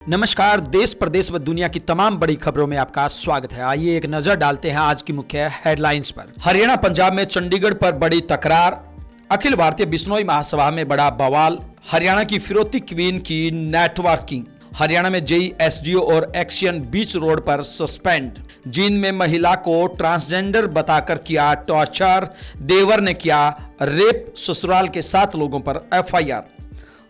नमस्कार। देश प्रदेश व दुनिया की तमाम बड़ी खबरों में आपका स्वागत है। आइए एक नजर डालते हैं आज की मुख्य हेडलाइंस पर। हरियाणा पंजाब में चंडीगढ़ पर बड़ी तकरार, अखिल भारतीय बिश्नोई महासभा में बड़ा बवाल, हरियाणा की फिरौती क्वीन की नेटवर्किंग, हरियाणा में जेई एसडीओ और एक्शियन बीच रोड पर सस्पेंड, जींद में महिला को ट्रांसजेंडर बताकर किया टॉर्चर, देवर ने किया रेप, ससुराल के 7 लोगों पर एफआईआर,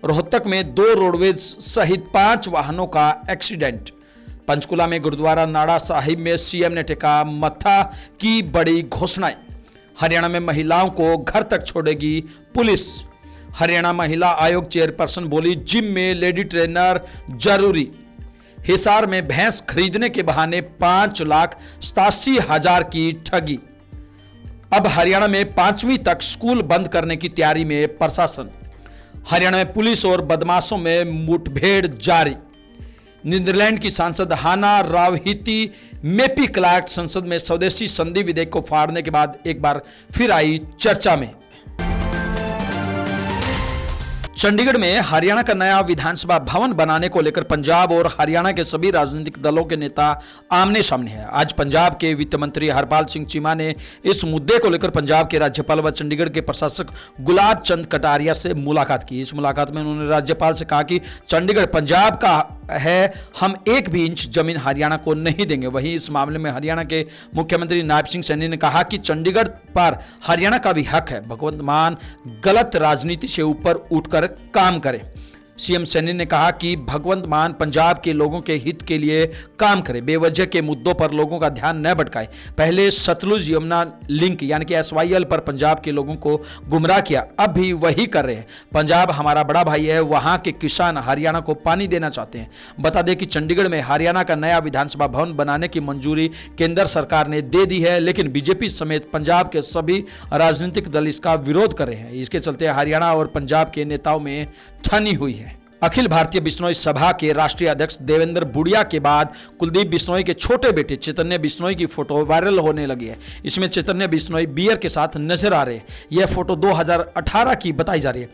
रोहतक में 2 रोडवेज सहित 5 वाहनों का एक्सीडेंट, पंचकुला में गुरुद्वारा नाड़ा साहिब में सीएम ने टेका मत्था, की बड़ी घोषणाएं, हरियाणा में महिलाओं को घर तक छोड़ेगी पुलिस, हरियाणा महिला आयोग चेयरपर्सन बोली जिम में लेडी ट्रेनर जरूरी, हिसार में भैंस खरीदने के बहाने 5,87,000 की ठगी, अब हरियाणा में 5वीं तक स्कूल बंद करने की तैयारी में प्रशासन, हरियाणा में पुलिस और बदमाशों में मुठभेड़ जारी, नीदरलैंड की सांसद हाना रावहिती मेपी क्लार्क संसद में स्वदेशी संधि विधेयक को फाड़ने के बाद एक बार फिर आई चर्चा में। चंडीगढ़ में हरियाणा का नया विधानसभा भवन बनाने को लेकर पंजाब और हरियाणा के सभी राजनीतिक दलों के नेता आमने सामने हैं। आज पंजाब के वित्त मंत्री हरपाल सिंह चीमा ने इस मुद्दे को लेकर पंजाब के राज्यपाल व चंडीगढ़ के प्रशासक गुलाब चंद कटारिया से मुलाकात की। इस मुलाकात में उन्होंने राज्यपाल से कहा कि चंडीगढ़ पंजाब का है, हम 1 भी इंच जमीन हरियाणा को नहीं देंगे। वहीं इस मामले में हरियाणा के मुख्यमंत्री नायब सिंह सैनी ने कहा कि चंडीगढ़ पर हरियाणा का भी हक है, भगवंत मान गलत राजनीति से ऊपर उठकर काम करें। सीएम सैनी ने कहा कि भगवंत मान पंजाब के लोगों के हित के लिए काम करे, बेवजह के मुद्दों पर लोगों का ध्यान न भटकाए। पहले सतलुज यमुना लिंक यानी कि एसवाईएल पर पंजाब के लोगों को गुमराह किया, अब भी वही कर रहे हैं। पंजाब हमारा बड़ा भाई है, वहां के किसान हरियाणा को पानी देना चाहते हैं। बता दें कि चंडीगढ़ में हरियाणा का नया विधानसभा भवन बनाने की मंजूरी केंद्र सरकार ने दे दी है, लेकिन बीजेपी समेत पंजाब के सभी राजनीतिक दल इसका विरोध कर रहे हैं। इसके चलते हरियाणा और पंजाब के नेताओं में ठनी हुई है। अखिल भारतीय बिश्नोई सभा के राष्ट्रीय अध्यक्ष देवेंद्र बुड़िया के बाद कुलदीप बिश्नोई के छोटे बेटे चैतन्य बिश्नोई की फोटो वायरल होने लगी है। इसमें चैतन्य बिश्नोई बियर के साथ नजर आ रहे हैं। यह फोटो 2018 की बताई जा रही है।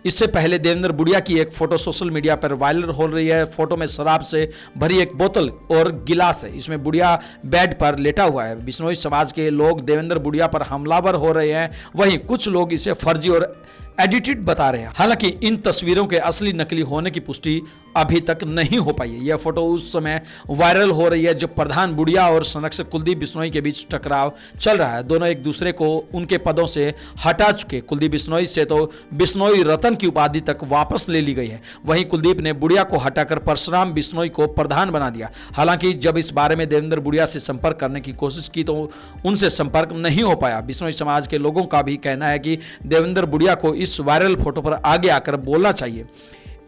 इससे पहले देवेंद्र बुड़िया की एक फोटो सोशल मीडिया पर वायरल हो रही है। फोटो में शराब से भरी एक बोतल और गिलास है। इसमें बुड़िया बेड पर लेटा हुआ है। बिश्नोई समाज के लोग देवेंद्र बुड़िया पर हमलावर हो रहे हैं, वहीं कुछ लोग इसे फर्जी और एडिटेड बता रहे हैं। हालांकि इन तस्वीरों के असली नकली होने की पुष्टि अभी तक नहीं हो पाई है। यह फोटो उस समय वायरल हो रही है जब प्रधान बुड़िया और संरक्षक कुलदीप बिश्नोई के बीच टकराव चल रहा है। दोनों एक दूसरे को उनके पदों से हटा चुके। कुलदीप बिश्नोई से तो बिश्नोई रतन की उपाधि तक वापस ले ली गई है। वहीं कुलदीप ने बुड़िया को हटाकर परशुराम बिश्नोई को प्रधान बना दिया। हालांकि जब इस बारे में देवेंद्र बुड़िया से संपर्क करने की कोशिश की तो उनसे संपर्क नहीं हो पाया। बिश्नोई समाज के लोगों का भी कहना है कि देवेंद्र बुड़िया को इस वायरल फोटो पर आगे आकर बोलना चाहिए।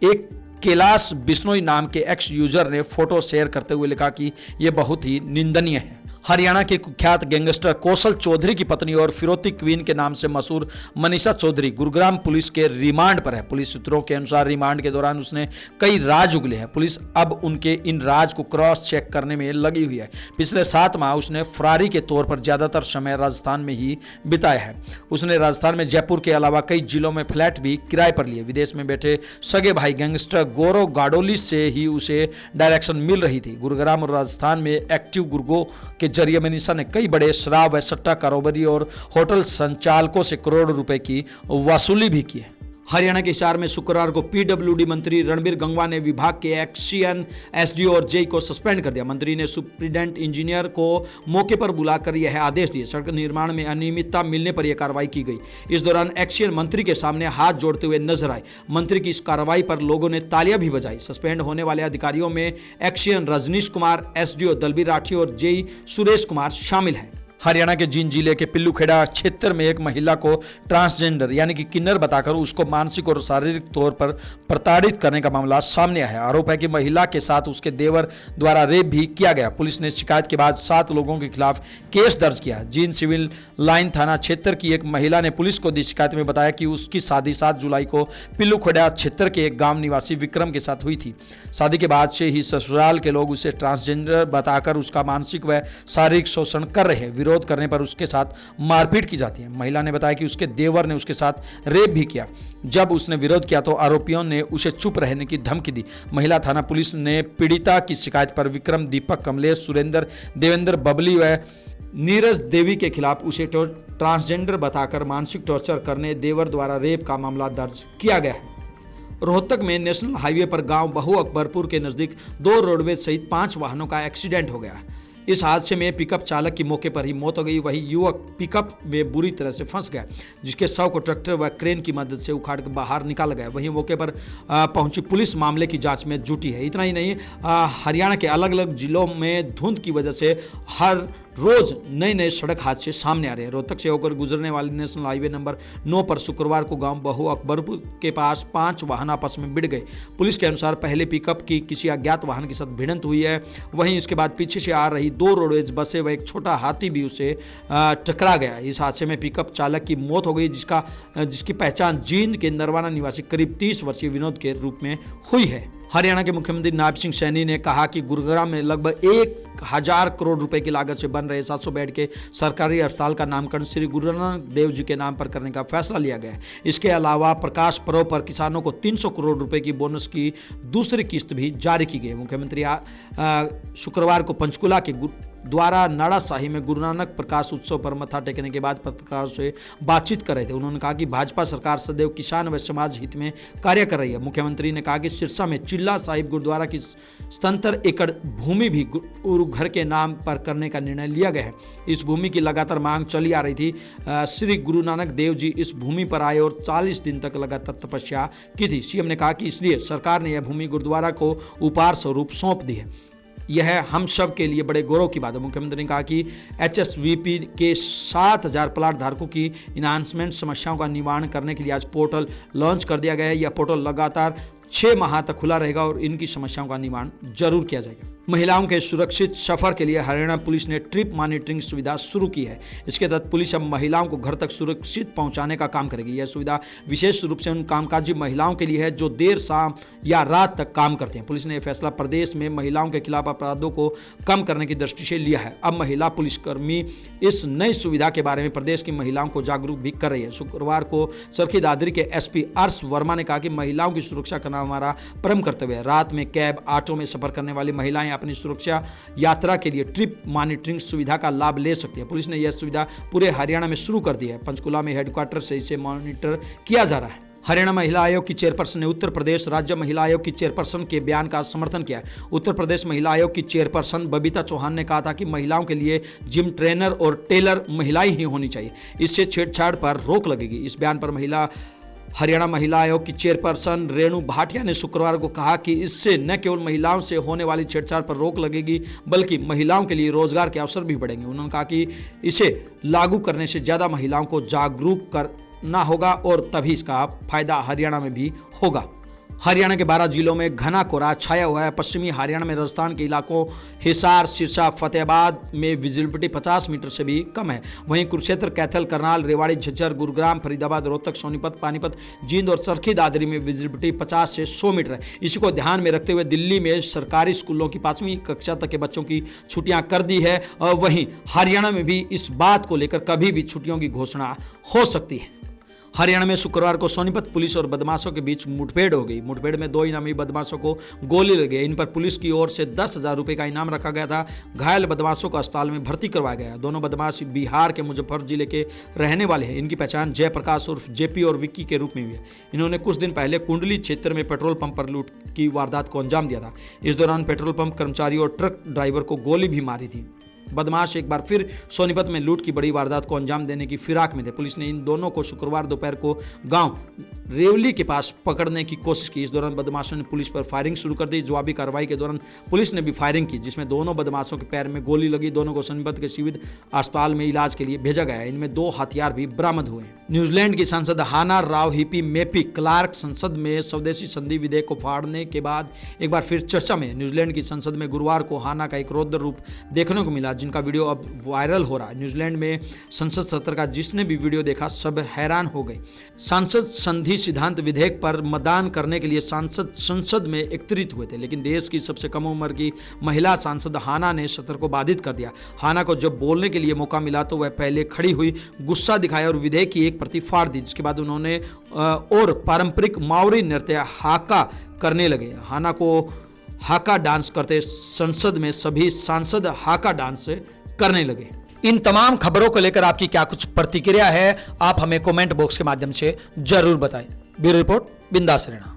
एक कैलाश बिश्नोई नाम के एक्स यूजर ने फोटो शेयर करते हुए लिखा कि यह बहुत ही निंदनीय है। हरियाणा के कुख्यात गैंगस्टर कौशल चौधरी की पत्नी और फिरौती क्वीन के नाम से मशहूर मनीषा चौधरी गुरुग्राम पुलिस के रिमांड पर है। पुलिस सूत्रों के अनुसार रिमांड के दौरान उसने कई राज उगले हैं। पुलिस अब उनके इन राज को क्रॉस चेक करने में लगी हुई है। पिछले 7 माह उसने फरारी के तौर पर ज्यादातर समय राजस्थान में ही बिताया है। उसने राजस्थान में जयपुर के अलावा कई जिलों में फ्लैट भी किराए पर लिए। विदेश में बैठे सगे भाई गैंगस्टर गौरव गाडोली से ही उसे डायरेक्शन मिल रही थी। गुरुग्राम और राजस्थान में एक्टिव गुर्गो के जरिए मनीषा ने कई बड़े शराब व सट्टा कारोबारी और होटल संचालकों से करोड़ों रुपए की वसूली भी की है। हरियाणा के हिसार में शुक्रवार को पीडब्ल्यूडी मंत्री रणबीर गंगवा ने विभाग के एक्शियन एसडीओ और जेई को सस्पेंड कर दिया। मंत्री ने सुप्रिटेंडेंट इंजीनियर को मौके पर बुलाकर यह आदेश दिए। सड़क निर्माण में अनियमितता मिलने पर यह कार्रवाई की गई। इस दौरान एक्शियन मंत्री के सामने हाथ जोड़ते हुए नजर आए। मंत्री की इस कार्रवाई पर लोगों ने तालियां भी बजाई। सस्पेंड होने वाले अधिकारियों में एक्शियन रजनीश कुमार, एसडीओ दलबीर राठी और जेई सुरेश कुमार शामिल हैं। हरियाणा के जींद जिले के पिल्लूखेड़ा क्षेत्र में एक महिला को ट्रांसजेंडर यानी कि किन्नर बताकर उसको मानसिक और शारीरिक तौर पर प्रताड़ित करने का मामला सामने आया है। आरोप है कि महिला के साथ उसके देवर द्वारा रेप भी किया गया। पुलिस ने शिकायत के बाद 7 लोगों के खिलाफ केस दर्ज किया। जींद सिविल लाइन थाना क्षेत्र की एक महिला ने पुलिस को दी शिकायत में बताया कि उसकी शादी 7 जुलाई को पिल्लूखेड़ा क्षेत्र के एक गांव निवासी विक्रम के साथ हुई थी। शादी के बाद से ही ससुराल के लोग उसे ट्रांसजेंडर बताकर उसका मानसिक व शारीरिक शोषण कर रहे हैं। विरोध करने पर उसके साथ मारपीट की जाती है। महिला ने बताया कि उसके देवर ने उसके साथ रेप भी किया। जब उसने विरोध किया तो आरोपियों ने उसे चुप रहने की धमकी दी। महिला थाना पुलिस ने पीड़िता की शिकायत पर विक्रम, दीपक, कमलेश, सुरेंद्र, देवेंद्र, बबली व नीरज देवी के खिलाफ उसे ट्रांसजेंडर बताकर मानसिक टॉर्चर करने, देवर द्वारा रेप का मामला दर्ज किया गया है। रोहतक में नेशनल हाईवे पर गांव बहु अकबरपुर के नजदीक 2 रोडवेज सहित 5 वाहनों का एक्सीडेंट हो गया। इस हादसे में पिकअप चालक की मौके पर ही मौत हो गई। वही युवक पिकअप में बुरी तरह से फंस गया, जिसके शव को ट्रैक्टर व क्रेन की मदद से उखाड़ कर बाहर निकाला गया। वहीं मौके पर पहुंची पुलिस मामले की जांच में जुटी है। इतना ही नहीं, हरियाणा के अलग अलग जिलों में धुंध की वजह से हर रोज नए नए सड़क हादसे सामने आ रहे हैं। रोहतक से होकर गुजरने वाले नेशनल हाईवे नंबर 9 पर शुक्रवार को गांव बहु अकबरपुर के पास 5 वाहन आपस में भिड़ गए। पुलिस के अनुसार पहले पिकअप की किसी अज्ञात वाहन के साथ भिड़ंत हुई है। वहीं इसके बाद पीछे से आ रही 2 रोडवेज बसें व एक छोटा हाथी भी उसे टकरा गया। इस हादसे में पिकअप चालक की मौत हो गई, जिसकी पहचान जींद के नरवाना निवासी करीब 30 वर्षीय विनोद के रूप में हुई है। हरियाणा के मुख्यमंत्री नायब सिंह सैनी ने कहा कि गुरुग्राम में लगभग 1000 करोड़ रुपए की लागत से बन रहे 700 बेड के सरकारी अस्पताल का नामकरण श्री गुरु नानक देव जी के नाम पर करने का फैसला लिया गया है। इसके अलावा प्रकाश पर्व पर किसानों को 300 करोड़ रुपए की बोनस की दूसरी किस्त भी जारी की गई। मुख्यमंत्री शुक्रवार को पंचकुला के द्वारा नाड़ाशाही में गुरु नानक प्रकाश उत्सव पर मत्था टेकने के बाद पत्रकारों से बातचीत कर रहे थे। उन्होंने कहा कि भाजपा सरकार सदैव किसान व समाज हित में कार्य कर रही है। मुख्यमंत्री ने कहा कि सिरसा में चिल्ला साहिब गुरुद्वारा की 77 एकड़ भूमि भी गुरु घर के नाम पर करने का निर्णय लिया गया है। इस भूमि की लगातार मांग चली आ रही थी। श्री गुरु नानक देव जी इस भूमि पर आए और 40 दिन तक लगातार तपस्या की थी। सीएम ने कहा कि इसलिए सरकार ने यह भूमि गुरुद्वारा को उपहार स्वरूप सौंप दी है। यह हम सब के लिए बड़े गौरव की बात है। मुख्यमंत्री ने कहा कि HSVP के 7000 प्लाट धारकों की इन्हांसमेंट समस्याओं का निवारण करने के लिए आज पोर्टल लॉन्च कर दिया गया है। यह पोर्टल लगातार 6 माह तक खुला रहेगा और इनकी समस्याओं का निवारण जरूर किया जाएगा। महिलाओं के सुरक्षित सफर के लिए हरियाणा पुलिस ने ट्रिप मॉनिटरिंग सुविधा शुरू की है। इसके तहत पुलिस अब महिलाओं को घर तक सुरक्षित पहुंचाने का काम करेगी। यह सुविधा विशेष रूप से उन कामकाजी महिलाओं के लिए है जो देर शाम या रात तक काम करते हैं। पुलिस ने यह फैसला प्रदेश में महिलाओं के खिलाफ अपराधों को कम करने की दृष्टि से लिया है। अब महिला पुलिसकर्मी इस नई सुविधा के बारे में प्रदेश की महिलाओं को जागरूक भी कर रही है। शुक्रवार को चरखी दादरी के SP हर्ष वर्मा ने कहा कि महिलाओं की सुरक्षा करना हमारा परम कर्तव्य है। रात में कैब, ऑटो में सफर करने वाली महिलाएं अपनी सुरक्षा यात्रा के लिए ट्रिप मॉनिटरिंग सुविधा का लाभ ले सकती है। पुलिस ने यह सुविधा पूरे हरियाणा में शुरू कर दी है। पंचकुला में हेडक्वार्टर से इसे मॉनिटर किया जा रहा है। हरियाणा महिला आयोग की चेयरपर्सन ने उत्तर प्रदेश राज्य महिला आयोग की चेयरपर्सन के बयान का समर्थन किया। उत्तर प्रदेश महिला आयोग की चेयरपर्सन बबीता चौहान ने कहा था कि महिलाओं के लिए जिम ट्रेनर और टेलर महिलाएं ही होनी चाहिए, इससे छेड़छाड़ पर रोक लगेगी। इस बयान पर हरियाणा महिला आयोग की चेयरपर्सन रेणु भाटिया ने शुक्रवार को कहा कि इससे न केवल महिलाओं से होने वाली छेड़छाड़ पर रोक लगेगी बल्कि महिलाओं के लिए रोजगार के अवसर भी बढ़ेंगे। उन्होंने कहा कि इसे लागू करने से ज़्यादा महिलाओं को जागरूक करना होगा और तभी इसका फायदा हरियाणा में भी होगा। हरियाणा के 12 जिलों में घना कोहरा छाया हुआ है। पश्चिमी हरियाणा में राजस्थान के इलाकों हिसार, सिरसा, फतेहाबाद में विजिबिलिटी 50 मीटर से भी कम है। वहीं कुरुक्षेत्र, कैथल, करनाल, रेवाड़ी, झज्जर, गुरुग्राम, फरीदाबाद, रोहतक, सोनीपत, पानीपत, जींद और चरखी दादरी में विजिबिलिटी 50 से 100 मीटर है। इसी को ध्यान में रखते हुए दिल्ली में सरकारी स्कूलों की 5वीं कक्षा तक के बच्चों की छुट्टियां कर दी है। और वहीं हरियाणा में भी इस बात को लेकर कभी भी छुट्टियों की घोषणा हो सकती है। हरियाणा में शुक्रवार को सोनीपत पुलिस और बदमाशों के बीच मुठभेड़ हो गई। मुठभेड़ में 2 इनामी बदमाशों को गोली लग गई। इन पर पुलिस की ओर से 10,000 रुपये का इनाम रखा गया था। घायल बदमाशों को अस्पताल में भर्ती करवाया गया। दोनों बदमाश बिहार के मुजफ्फर जिले के रहने वाले हैं। इनकी पहचान जयप्रकाश उर्फ JP और विक्की के रूप में हुई है। इन्होंने कुछ दिन पहले कुंडली क्षेत्र में पेट्रोल पंप पर लूट की वारदात को अंजाम दिया था। इस दौरान पेट्रोल पंप कर्मचारी और ट्रक ड्राइवर को गोली भी मारी थी। बदमाश एक बार फिर सोनीपत में लूट की बड़ी वारदात को अंजाम देने की फिराक में थे। पुलिस ने इन दोनों को शुक्रवार दोपहर को गांव रेवली के पास पकड़ने की कोशिश की। इस दौरान बदमाशों ने पुलिस पर फायरिंग शुरू कर दी। जवाबी कार्रवाई के दौरान पुलिस ने भी फायरिंग की, जिसमें दोनों बदमाशों के पैर में गोली लगी। दोनों को सोनीपत के सिविल अस्पताल में इलाज के लिए भेजा गया है। इनमें 2 हथियार भी बरामद हुए। न्यूजीलैंड की सांसद हाना राव हिपी मेपी क्लार्क संसद में स्वदेशी संधि विधेयक को फाड़ने के बाद एक बार फिर चर्चा में। न्यूजीलैंड की संसद में गुरुवार को हाना का एक रौद्र रूप देखने को मिला। मिला, जिनका वीडियो अब वायरल हो रहा है। न्यूजीलैंड में संसद सत्र का जिसने भी वीडियो देखा सब हैरान हो गए। सांसद संधि सिद्धांत विधेयक पर मतदान करने के लिए सांसद संसद में एकत्रित हुए थे, लेकिन देश की सबसे कम उम्र की महिला सांसद हाना ने सत्र को बाधित कर दिया। हाना को जब बोलने के लिए मौका मिला तो वह पहले खड़ी हुई, गुस्सा दिखाया और विधेयक की एक प्रति फाड़ दी, जिसके बाद उन्होंने और पारंपरिक माओरी नृत्य हाका करने लगे। हाना को हाका डांस करते संसद में सभी सांसद हाका डांस करने लगे। इन तमाम खबरों को लेकर आपकी क्या कुछ प्रतिक्रिया है, आप हमें कमेंट बॉक्स के माध्यम से जरूर बताएं। ब्यूरो रिपोर्ट, बिंदास रहना।